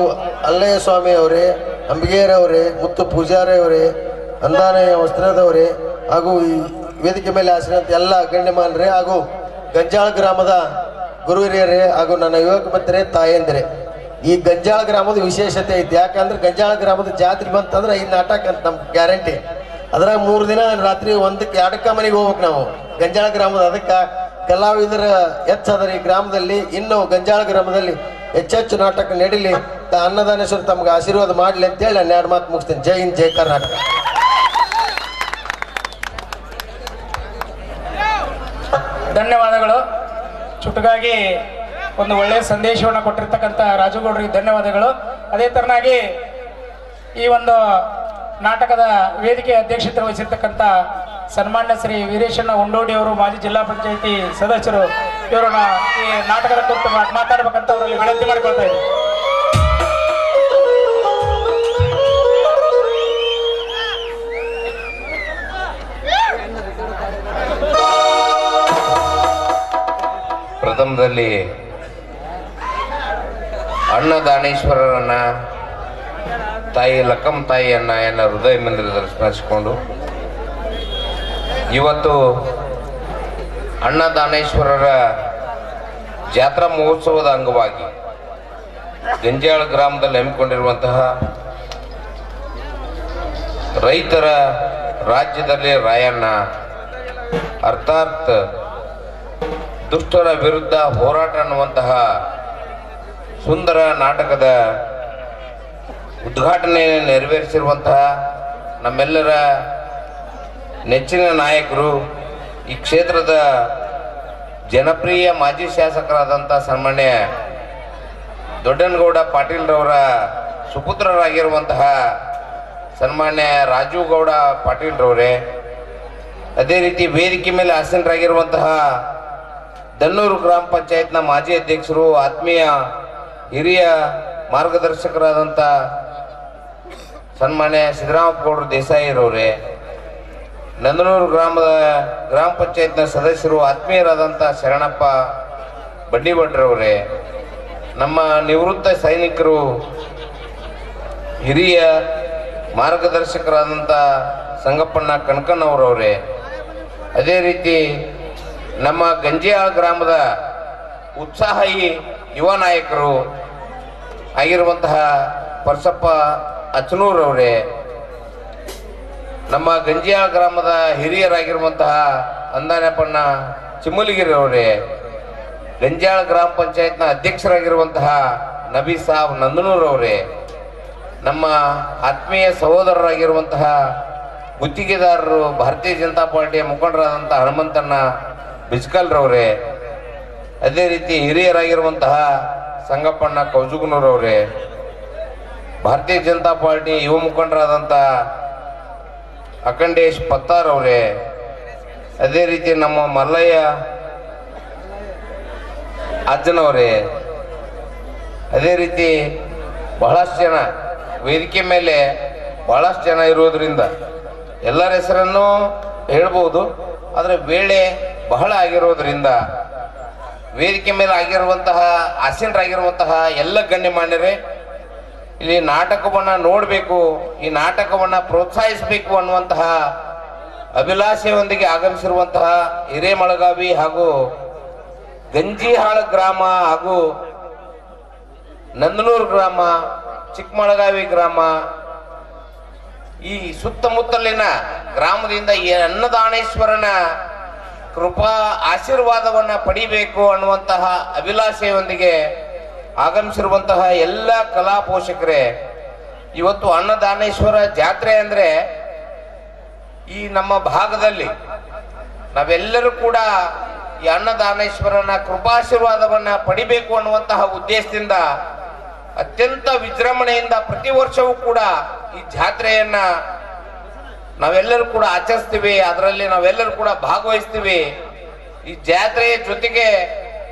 ಅಲ್ಲಯ್ಯ ಸ್ವಾಮಿ ಅವರೇ, ಅಂಬಿಗೇರವರೇ, ಮುತ್ತು ಪೂಜಾರಿ ಅವರೇ, ಅಂದಾನಯ್ಯ ವಸ್ತ್ರದವರೇ ಹಾಗೂ ಈ ವೇದಿಕೆ ಮೇಲೆ ಆಸೀನಂತ ಎಲ್ಲ ಗಣ್ಯಮಾನರೇ ಹಾಗೂ ಗಂಜಾಳ ಗ್ರಾಮದ ಗುರು ಹಿರಿಯರೇ ಹಾಗೂ ನನ್ನ ಯುವಕ ಮಿತ್ರರೇ, ತಾಯಂದಿರೇ, ಈ ಗಂಜಾಳ ಗ್ರಾಮದ ವಿಶೇಷತೆ ಐತಿ. ಯಾಕಂದ್ರೆ ಗಂಜಾಳ ಗ್ರಾಮದ ಜಾತ್ರೆ ಬಂತಂದ್ರೆ ಈ ನಾಟಕ ಅಂತ ನಮ್ಗೆ ಗ್ಯಾರಂಟಿ. ಅದ್ರಾಗ 3 ದಿನ ರಾತ್ರಿ 1-2 ಮನೆಗೆ ಹೋಗ್ಬೇಕು ನಾವು ಗಂಜಾಳ ಗ್ರಾಮದ. ಅದಕ್ಕೆ ಕಲಾವಿದರ ಹೆಚ್ಚಾದರೆ ಈ ಗ್ರಾಮದಲ್ಲಿ, ಇನ್ನು ಗಂಜಾಳ ಗ್ರಾಮದಲ್ಲಿ ಹೆಚ್ಚೆಚ್ಚು ನಾಟಕ ನಡೀಲಿ, ಅನ್ನದಾನೇಶ್ವರ ತಮ್ಗೆ ಆಶೀರ್ವಾದ ಮಾಡಲಿ ಅಂತೇಳಿ ನಾನು 2 ಮಾತು ಮುಗಿಸ್ತೇನೆ. ಜೈ ಹಿಂದ್, ಜೈ ಕರ್ನಾಟಕ. ಧನ್ಯವಾದಗಳು. ಚುಟುಕಾಗಿ ಒಂದು ಒಳ್ಳೆಯ ಸಂದೇಶವನ್ನು ಕೊಟ್ಟಿರ್ತಕ್ಕಂಥ ರಾಜುಗೌಡರಿಗೆ ಧನ್ಯವಾದಗಳು. ಅದೇ ತರನಾಗಿ ಈ ಒಂದು ನಾಟಕದ ವೇದಿಕೆ ಅಧ್ಯಕ್ಷತೆ ವಹಿಸಿರ್ತಕ್ಕಂಥ ಸನ್ಮಾನ್ಯ ಶ್ರೀ ವೀರೇಶಣ್ಣ ಉಂಡೋಡಿ ಅವರು, ಮಾಜಿ ಜಿಲ್ಲಾ ಪಂಚಾಯಿತಿ ಸದಸ್ಯರು, ಇವರನ್ನ ಈ ನಾಟಕದ ಕುರಿತು ಮಾತಾಡಬೇಕಂತ ಅವರಲ್ಲಿ ವಿನಂತಿ ಮಾಡಿಕೊಳ್ತಾ ಇದ್ದೀನಿ. ಪ್ರಥಮದಲ್ಲಿ ಅನ್ನದಾನೇಶ್ವರರನ್ನ, ತಾಯಿ ಲಕ್ಕಮ್ಮ ತಾಯಿಯನ್ನ ಎಲ್ಲ ಹೃದಯ ಮಂದಿರದಲ್ಲಿ ಸ್ಮರಿಸಿಕೊಂಡು, ಇವತ್ತು ಅನ್ನದಾನೇಶ್ವರರ ಜಾತ್ರಾ ಮಹೋತ್ಸವದ ಅಂಗವಾಗಿ ಗಂಜಾಳ ಗ್ರಾಮದಲ್ಲಿ ಹಮ್ಮಿಕೊಂಡಿರುವಂತಹ ರೈತರ ರಾಜ್ಯದಲ್ಲಿ ರಾಯಣ್ಣ ಅರ್ಥಾತ್ ದುಷ್ಟರ ವಿರುದ್ಧ ಹೋರಾಟ ಅನ್ನುವಂತಹ ಸುಂದರ ನಾಟಕದ ಉದ್ಘಾಟನೆ ನೆರವೇರಿಸಿರುವಂತಹ ನಮ್ಮೆಲ್ಲರ ನೆಚ್ಚಿನ ನಾಯಕರು, ಈ ಕ್ಷೇತ್ರದ ಜನಪ್ರಿಯ ಮಾಜಿ ಶಾಸಕರಾದಂಥ ಸನ್ಮಾನ್ಯ ದೊಡ್ಡನಗೌಡ ಪಾಟೀಲ್ರವರ ಸುಪುತ್ರರಾಗಿರುವಂತಹ ಸನ್ಮಾನ್ಯ ರಾಜು ಗೌಡ ಪಾಟೀಲ್ರವರೇ, ಅದೇ ರೀತಿ ವೇದಿಕೆ ಮೇಲೆ ಆಸೀನರಾಗಿರುವಂತಹ ದನ್ನೂರು ಗ್ರಾಮ ಪಂಚಾಯತ್ನ ಮಾಜಿ ಅಧ್ಯಕ್ಷರು, ಆತ್ಮೀಯ ಹಿರಿಯ ಮಾರ್ಗದರ್ಶಕರಾದಂಥ ಸನ್ಮಾನ್ಯ ಸಿದ್ದರಾಮಪ್ಪಗೌಡರು ದೇಸಾಯಿರವರೇ, ನಂದನೂರು ಗ್ರಾಮ ಪಂಚಾಯತ್ನ ಸದಸ್ಯರು, ಆತ್ಮೀಯರಾದಂಥ ಶರಣಪ್ಪ ಬಂಡಿಭಟ್ರವರೇ, ನಮ್ಮ ನಿವೃತ್ತ ಸೈನಿಕರು, ಹಿರಿಯ ಮಾರ್ಗದರ್ಶಕರಾದಂಥ ಸಂಗಪ್ಪಣ್ಣ ಕಣ್ಕಣ್ಣವರವರೇ, ಅದೇ ರೀತಿ ನಮ್ಮ ಗಂಜಿಯಾಳ ಗ್ರಾಮದ ಉತ್ಸಾಹಿ ಯುವ ನಾಯಕರು ಆಗಿರುವಂತಹ ಪರಸಪ್ಪ ಅಚನೂರವರೇ, ನಮ್ಮ ಗಂಜಿಯಾಳ ಗ್ರಾಮದ ಹಿರಿಯರಾಗಿರುವಂತಹ ಅಂದಾನಪ್ಪಣ್ಣ ಚಿಮ್ಮಲಿಗಿರವರೇ, ಗಂಜಿಯಾಳ ಗ್ರಾಮ ಪಂಚಾಯತ್ನ ಅಧ್ಯಕ್ಷರಾಗಿರುವಂತಹ ನಬಿ ಸಾಬ್ ನಂದನೂರವರೇ, ನಮ್ಮ ಆತ್ಮೀಯ ಸಹೋದರರಾಗಿರುವಂತಹ ಗುತ್ತಿಗೆದಾರರು, ಭಾರತೀಯ ಜನತಾ ಪಾರ್ಟಿಯ ಮುಖಂಡರಾದಂಥ ಹನುಮಂತಣ್ಣ ಬಿಸ್ಕಲ್ರವರೇ, ಅದೇ ರೀತಿ ಹಿರಿಯರಾಗಿರುವಂತಹ ಸಂಗಪ್ಪಣ್ಣ ಕೌಜುಗನೂರವರೇ, ಭಾರತೀಯ ಜನತಾ ಪಾರ್ಟಿ ಯುವ ಮುಖಂಡರಾದಂಥ ಅಖಂಡೇಶ್ ಪತ್ತಾರವರೇ, ಅದೇ ರೀತಿ ನಮ್ಮ ಮಲ್ಲಯ್ಯ ಅಜ್ಜನವರೇ, ಅದೇ ರೀತಿ ಬಹಳಷ್ಟು ಜನ ವೇದಿಕೆ ಮೇಲೆ ಬಹಳಷ್ಟು ಜನ ಇರೋದ್ರಿಂದ ಎಲ್ಲರ ಹೆಸರನ್ನು ಹೇಳ್ಬೋದು. ಆದರೆ ವೇಳೆ ಬಹಳ ಆಗಿರೋದ್ರಿಂದ ವೇದಿಕೆ ಮೇಲೆ ಆಗಿರುವಂತಹ ಆಸೀನರಾಗಿರುವಂತಹ ಎಲ್ಲ ಗಣ್ಯಮಾನ್ಯರೇ, ಇಲ್ಲಿ ನಾಟಕವನ್ನು ನೋಡಬೇಕು, ಈ ನಾಟಕವನ್ನು ಪ್ರೋತ್ಸಾಹಿಸಬೇಕು ಅನ್ನುವಂತಹ ಅಭಿಲಾಷೆಯೊಂದಿಗೆ ಆಗಮಿಸಿರುವಂತಹ ಹಿರೇಮಳಗಾವಿ ಹಾಗೂ ಗಂಜಿಹಾಳ ಗ್ರಾಮ ಹಾಗೂ ನಂದನೂರು ಗ್ರಾಮ, ಚಿಕ್ಕಮಳಗಾವಿ ಗ್ರಾಮ, ಈ ಸುತ್ತಮುತ್ತಲಿನ ಗ್ರಾಮದಿಂದ ಈ ಅನ್ನದಾನೇಶ್ವರನ ಕೃಪಾ ಆಶೀರ್ವಾದವನ್ನ ಪಡಿಬೇಕು ಅನ್ನುವಂತಹ ಅಭಿಲಾಷೆಯೊಂದಿಗೆ ಆಗಮಿಸಿರುವಂತಹ ಎಲ್ಲ ಕಲಾ ಪೋಷಕರೇ, ಇವತ್ತು ಅನ್ನದಾನೇಶ್ವರ ಜಾತ್ರೆ ಅಂದ್ರೆ ಈ ನಮ್ಮ ಭಾಗದಲ್ಲಿ ನಾವೆಲ್ಲರೂ ಕೂಡ ಈ ಅನ್ನದಾನೇಶ್ವರನ ಕೃಪಾಶೀರ್ವಾದವನ್ನ ಪಡಿಬೇಕು ಅನ್ನುವಂತಹ ಉದ್ದೇಶದಿಂದ ಅತ್ಯಂತ ವಿಜೃಂಭಣೆಯಿಂದ ಪ್ರತಿ ವರ್ಷವೂ ಕೂಡ ಈ ಜಾತ್ರೆಯನ್ನ ನಾವೆಲ್ಲರೂ ಕೂಡ ಆಚರಿಸ್ತೀವಿ. ಅದರಲ್ಲಿ ನಾವೆಲ್ಲರೂ ಕೂಡ ಭಾಗವಹಿಸ್ತೀವಿ. ಈ ಜಾತ್ರೆಯ ಜೊತೆಗೆ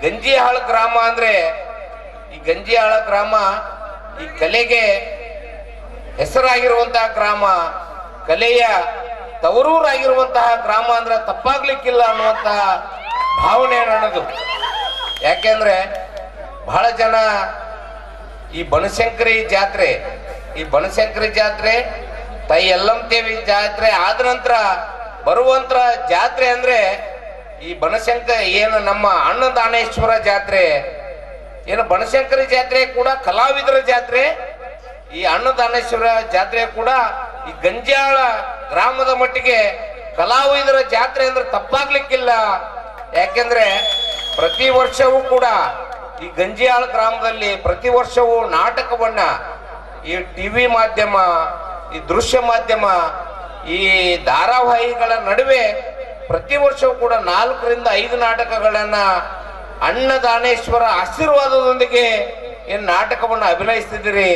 ಗಂಜಿಹಾಳ ಗ್ರಾಮ ಅಂದ್ರೆ ಈ ಗಂಜಿಹಾಳ ಗ್ರಾಮ ಈ ಕಲೆಗೆ ಹೆಸರಾಗಿರುವಂತಹ ಗ್ರಾಮ, ಕಲೆಯ ತವರೂರಾಗಿರುವಂತಹ ಗ್ರಾಮ ಅಂದ್ರೆ ತಪ್ಪಾಗ್ಲಿಕ್ಕಿಲ್ಲ ಅನ್ನುವಂತಹ ಭಾವನೆ ನನ್ನದು. ಯಾಕೆಂದ್ರೆ ಬಹಳ ಜನ ಈ ಬನಶಂಕರಿ ಜಾತ್ರೆ ತಾಯಿ ಯಲ್ಲಮ್ಮದೇವಿ ಜಾತ್ರೆ ಆದ ನಂತರ ಬರುವಂತ ಜಾತ್ರೆ ಅಂದ್ರೆ ಈ ಏನು ನಮ್ಮ ಅನ್ನದಾನೇಶ್ವರ ಜಾತ್ರೆ, ಏನು ಬನಶಂಕರಿ ಜಾತ್ರೆ ಕೂಡ ಕಲಾವಿದರ ಜಾತ್ರೆ. ಈ ಅನ್ನದಾನೇಶ್ವರ ಜಾತ್ರೆ ಕೂಡ ಈ ಗಂಜಾಳ ಗ್ರಾಮದ ಮಟ್ಟಿಗೆ ಕಲಾವಿದರ ಜಾತ್ರೆ ಅಂದ್ರೆ ತಪ್ಪಾಗ್ಲಿಕ್ಕಿಲ್ಲ. ಯಾಕೆಂದ್ರೆ ಪ್ರತಿ ವರ್ಷವೂ ಕೂಡ ಈ ಗಂಜಿಯಾಳ ಗ್ರಾಮದಲ್ಲಿ ಪ್ರತಿ ವರ್ಷವೂ ನಾಟಕವನ್ನ ಈ ಟಿವಿ ಮಾಧ್ಯಮ, ಈ ದೃಶ್ಯ ಮಾಧ್ಯಮ, ಈ ಧಾರಾವಾಹಿಗಳ ನಡುವೆ ಪ್ರತಿ ವರ್ಷವೂ ಕೂಡ 4 ರಿಂದ 5 ನಾಟಕಗಳನ್ನ ಅನ್ನದಾನೇಶ್ವರ ಆಶೀರ್ವಾದದೊಂದಿಗೆ ಈ ನಾಟಕವನ್ನು ಅಭಿನಯಿಸ್ತಿದ್ದೀರಿ.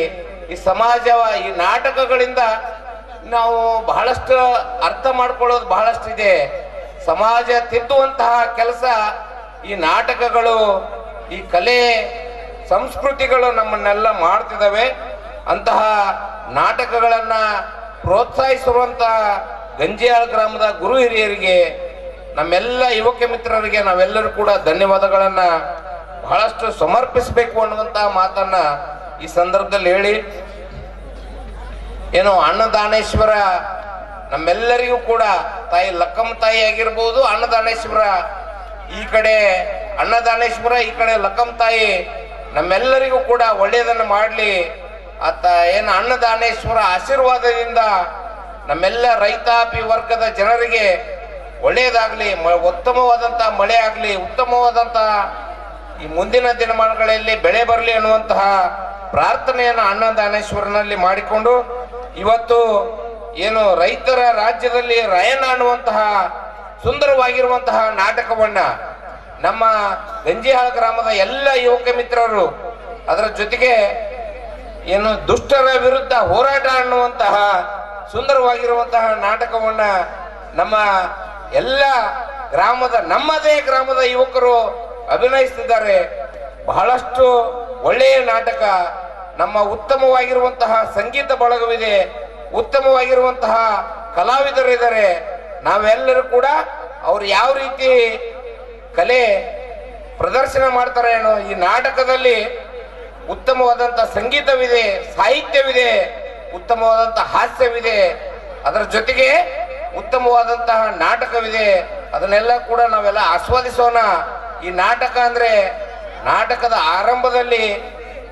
ಈ ಸಮಾಜ ಈ ನಾಟಕಗಳಿಂದ ನಾವು ಬಹಳಷ್ಟು ಅರ್ಥ ಮಾಡ್ಕೊಳ್ಳೋದು ಬಹಳಷ್ಟಿದೆ. ಸಮಾಜ ತಿದ್ದುವಂತಹ ಕೆಲಸ ಈ ನಾಟಕಗಳು, ಈ ಕಲೆ ಸಂಸ್ಕೃತಿಗಳು ನಮ್ಮನ್ನೆಲ್ಲ ಮಾಡ್ತಿದ್ದಾವೆ. ಅಂತಹ ನಾಟಕಗಳನ್ನ ಪ್ರೋತ್ಸಾಹಿಸಿರುವಂತಹ ಗಂಜಿಯಾಳ ಗ್ರಾಮದ ಗುರು ಹಿರಿಯರಿಗೆ, ನಮ್ಮೆಲ್ಲ ಯುವಕ ಮಿತ್ರರಿಗೆ ನಾವೆಲ್ಲರೂ ಕೂಡ ಧನ್ಯವಾದಗಳನ್ನ ಬಹಳಷ್ಟು ಸಮರ್ಪಿಸಬೇಕು ಅನ್ನುವಂತಹ ಮಾತನ್ನ ಈ ಸಂದರ್ಭದಲ್ಲಿ ಹೇಳಿ, ಏನು ಅನ್ನದಾನೇಶ್ವರ ನಮ್ಮೆಲ್ಲರಿಗೂ ಕೂಡ ತಾಯಿ ಲಕ್ಕಮ್ಮ ತಾಯಿ ಆಗಿರ್ಬೋದು, ಅನ್ನದಾನೇಶ್ವರ ಈ ಕಡೆ ಅನ್ನದಾನೇಶ್ವರ, ಈ ಕಡೆ ಲಕ್ಕಮ್ಮ ತಾಯಿ ನಮ್ಮೆಲ್ಲರಿಗೂ ಕೂಡ ಒಳ್ಳೆಯದನ್ನು ಮಾಡಲಿ. ಆತ ಏನು ಅನ್ನದಾನೇಶ್ವರ ಆಶೀರ್ವಾದದಿಂದ ನಮ್ಮೆಲ್ಲ ರೈತಾಪಿ ವರ್ಗದ ಜನರಿಗೆ ಒಳ್ಳೆಯದಾಗಲಿ, ಉತ್ತಮವಾದಂತಹ ಮಳೆ ಆಗಲಿ, ಉತ್ತಮವಾದಂತಹ ಈ ಮುಂದಿನ ದಿನಮಾನಗಳಲ್ಲಿ ಬೆಳೆ ಬರಲಿ ಅನ್ನುವಂತಹ ಪ್ರಾರ್ಥನೆಯನ್ನು ಅನ್ನದಾನೇಶ್ವರನಲ್ಲಿ ಮಾಡಿಕೊಂಡು ಇವತ್ತು ಏನು ರೈತರ ರಾಜ್ಯದಲ್ಲಿ ರಾಯಣ್ಣ ಅನ್ನುವಂತಹ ಸುಂದರವಾಗಿರುವಂತಹ ನಾಟಕವನ್ನ ನಮ್ಮ ಗಂಜಿಹಾಳ ಗ್ರಾಮದ ಎಲ್ಲ ಯುವಕ ಮಿತ್ರರು, ಅದರ ಜೊತೆಗೆ ಏನು ದುಷ್ಟರ ವಿರುದ್ಧ ಹೋರಾಟ ಅನ್ನುವಂತಹ ಸುಂದರವಾಗಿರುವಂತಹ ನಾಟಕವನ್ನ ನಮ್ಮ ಎಲ್ಲ ನಮ್ಮದೇ ಗ್ರಾಮದ ಯುವಕರು ಅಭಿನಯಿಸುತ್ತಿದ್ದಾರೆ. ಬಹಳಷ್ಟು ಒಳ್ಳೆಯ ನಾಟಕ. ನಮ್ಮ ಉತ್ತಮವಾಗಿರುವಂತಹ ಸಂಗೀತ ಬಳಗವಿದೆ, ಉತ್ತಮವಾಗಿರುವಂತಹ ಕಲಾವಿದರಿದ್ದಾರೆ. ನಾವೆಲ್ಲರೂ ಕೂಡ ಅವ್ರು ಯಾವ ರೀತಿ ಕಲೆ ಪ್ರದರ್ಶನ ಮಾಡ್ತಾರೆ ಏನೋ, ಈ ನಾಟಕದಲ್ಲಿ ಉತ್ತಮವಾದಂತಹ ಸಂಗೀತವಿದೆ, ಸಾಹಿತ್ಯವಿದೆ, ಉತ್ತಮವಾದಂತಹ ಹಾಸ್ಯವಿದೆ, ಅದರ ಜೊತೆಗೆ ಉತ್ತಮವಾದಂತಹ ನಾಟಕವಿದೆ. ಅದನ್ನೆಲ್ಲ ಕೂಡ ನಾವೆಲ್ಲ ಆಸ್ವಾದಿಸೋಣ. ಈ ನಾಟಕ ಅಂದ್ರೆ ನಾಟಕದ ಆರಂಭದಲ್ಲಿ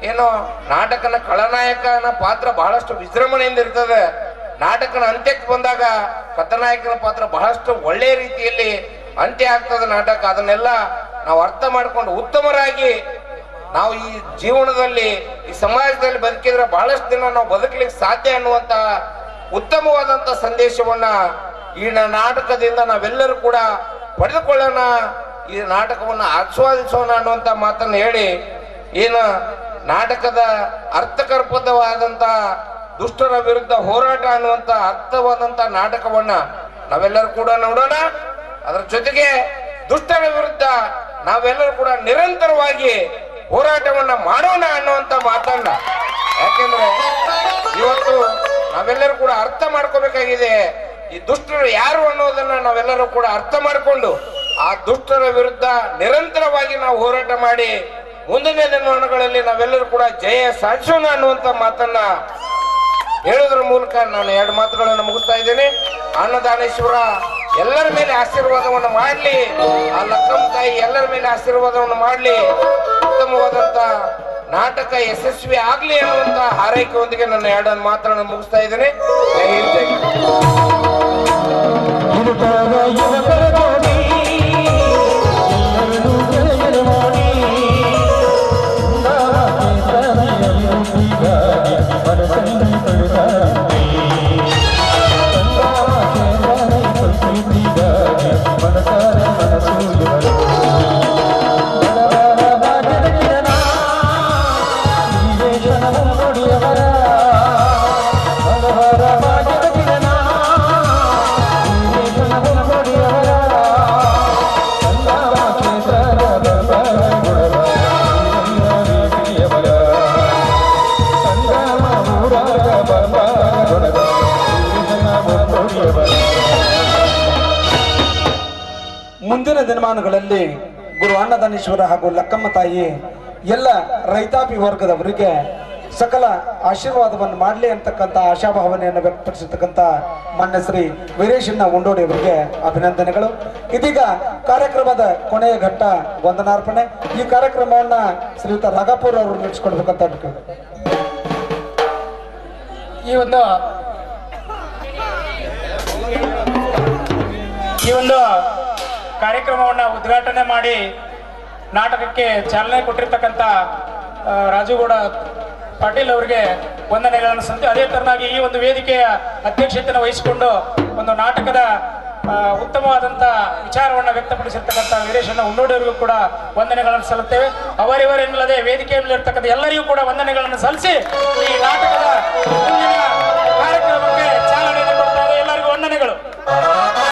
ಏನೋ ನಾಟಕನ ಖಳನಾಯಕನ ಪಾತ್ರ ಬಹಳಷ್ಟು ವಿಜೃಂಭಣೆಯಿಂದ ಇರ್ತದೆ. ನಾಟಕನ ಅಂತ್ಯಕ್ಕೆ ಬಂದಾಗ ಕಥಾನಾಯಕನ ಪಾತ್ರ ಬಹಳಷ್ಟು ಒಳ್ಳೆಯ ರೀತಿಯಲ್ಲಿ ಅಂತ್ಯ ಆಗ್ತದೆ ನಾಟಕ. ಅದನ್ನೆಲ್ಲ ನಾವು ಅರ್ಥ ಮಾಡ್ಕೊಂಡು ಉತ್ತಮರಾಗಿ ನಾವು ಈ ಜೀವನದಲ್ಲಿ ಈ ಸಮಾಜದಲ್ಲಿ ಬದುಕಿದ್ರೆ ಬಹಳಷ್ಟು ದಿನ ನಾವು ಬದುಕಲಿಕ್ಕೆ ಸಾಧ್ಯ ಅನ್ನುವಂತ ಉತ್ತಮವಾದಂತ ಸಂದೇಶವನ್ನ ಈ ನಾಟಕದಿಂದ ನಾವೆಲ್ಲರೂ ಕೂಡ ಪಡೆದುಕೊಳ್ಳೋಣ, ಈ ನಾಟಕವನ್ನ ಆಸ್ವಾದಿಸೋಣ ಅನ್ನುವಂತ ಮಾತನ್ನು ಹೇಳಿ, ಏನು ನಾಟಕದ ಅರ್ಥಗರ್ಭಿತವಾದಂತ ದುಷ್ಟರ ವಿರುದ್ಧ ಹೋರಾಟ ಅನ್ನುವಂತ ಅರ್ಥವಾದಂತ ನಾಟಕವನ್ನ ನಾವೆಲ್ಲರೂ ಕೂಡ ನೋಡೋಣ. ಅದರ ಜೊತೆಗೆ ದುಷ್ಟರ ವಿರುದ್ಧ ನಾವೆಲ್ಲರೂ ಕೂಡ ನಿರಂತರವಾಗಿ ಹೋರಾಟವನ್ನ ಮಾಡೋಣ ಅನ್ನುವಂತ ಮಾತನ್ನ, ಯಾಕೆಂದ್ರೆ ಇವತ್ತು ನಾವೆಲ್ಲರೂ ಕೂಡ ಅರ್ಥ ಮಾಡ್ಕೋಬೇಕಾಗಿದೆ. ಈ ದುಷ್ಟರು ಯಾರು ಅನ್ನೋದನ್ನ ನಾವೆಲ್ಲರೂ ಕೂಡ ಅರ್ಥ ಮಾಡಿಕೊಂಡು ಆ ದುಷ್ಟರ ವಿರುದ್ಧ ನಿರಂತರವಾಗಿ ನಾವು ಹೋರಾಟ ಮಾಡಿ ಮುಂದಿನ ದಿನಮಾನಗಳಲ್ಲಿ ನಾವೆಲ್ಲರೂ ಕೂಡ ಜಯ ಸಾಧಿಸೋಣ ಅನ್ನುವಂತ ಮಾತನ್ನ ಹೇಳೋದ್ರ ಮೂಲಕ ನಾನು 2 ಮಾತುಗಳನ್ನು ಮುಗಿಸ್ತಾ ಇದ್ದೇನೆ. ಅನ್ನದಾನೇಶ್ವರ ಎಲ್ಲರ ಮೇಲೆ ಆಶೀರ್ವಾದವನ್ನು ಮಾಡಲಿ, ಆ ಲಕ್ಕಮ್ಮ ತಾಯಿ ಎಲ್ಲರ ಮೇಲೆ ಆಶೀರ್ವಾದವನ್ನು ಮಾಡಲಿ, ಉತ್ತಮವಾದಂತ ನಾಟಕ ಯಶಸ್ವಿ ಆಗ್ಲಿ ಅನ್ನುವಂತ ಹಾರೈಕೆಯೊಂದಿಗೆ ನನ್ನ 2 ಮಾತುಗಳನ್ನು ಮುಗಿಸ್ತಾ ಇದ್ದೇನೆ. ಜೈ ಹಿಂದ್, ಜೈ ಕಿರಣ ಮುಂದಿನ ದಿನಮಾನಗಳಲ್ಲಿ ಗುರು ಅನ್ನದಾನೇಶ್ವರ ಹಾಗೂ ಲಕ್ಕಮ್ಮ ತಾಯಿ ಎಲ್ಲ ರೈತಾಪಿ ವರ್ಗದವರಿಗೆ ಸಕಲ ಆಶೀರ್ವಾದವನ್ನು ಮಾಡಲಿ ಅಂತಕ್ಕಂಥ ಆಶಾಭಾವನೆಯನ್ನು ವ್ಯಕ್ತಪಡಿಸಿರ್ತಕ್ಕಂಥ ಮಾನ್ಯ ಶ್ರೀ ವೀರೇಶಣ್ಣ ಉಂಡೋಡಿ ಅವರಿಗೆ ಅಭಿನಂದನೆಗಳು. ಇದೀಗ ಕಾರ್ಯಕ್ರಮದ ಕೊನೆಯ ಘಟ್ಟ ವಂದನಾರ್ಪಣೆ. ಈ ಕಾರ್ಯಕ್ರಮವನ್ನ ಶ್ರೀಯುತ ರಾಘಾಪುರ್ ಅವರು ನಡೆಸಿಕೊಡ್ಬೇಕಂತ ಅನ್ಕೊಂಡು ಈ ಒಂದು ಕಾರ್ಯಕ್ರಮವನ್ನು ಉದ್ಘಾಟನೆ ಮಾಡಿ ನಾಟಕಕ್ಕೆ ಚಾಲನೆ ಕೊಟ್ಟಿರ್ತಕ್ಕಂಥ ರಾಜುಗೌಡ ಪಾಟೀಲ್ ಅವರಿಗೆ ವಂದನೆಗಳನ್ನು ಸಲ್ಲಿಸಿ, ಅದೇ ತರನಾಗಿ ಈ ಒಂದು ವೇದಿಕೆಯ ಅಧ್ಯಕ್ಷತೆಯನ್ನು ವಹಿಸಿಕೊಂಡು ಒಂದು ನಾಟಕದ ಉತ್ತಮವಾದಂಥ ವಿಚಾರವನ್ನು ವ್ಯಕ್ತಪಡಿಸಿರ್ತಕ್ಕಂಥ ವೀರೇಶಣ್ಣ ಉಂಡೋಡಿಯವರಿಗೂ ಕೂಡ ವಂದನೆಗಳನ್ನು ಸಲ್ಲುತ್ತೇವೆ. ಅವರಿವರೆನ್ನಲ್ಲದೆ ವೇದಿಕೆಯಲ್ಲಿರ್ತಕ್ಕಂಥ ಎಲ್ಲರಿಗೂ ಕೂಡ ವಂದನೆಗಳನ್ನು ಸಲ್ಲಿಸಿ ಈ ನಾಟಕದ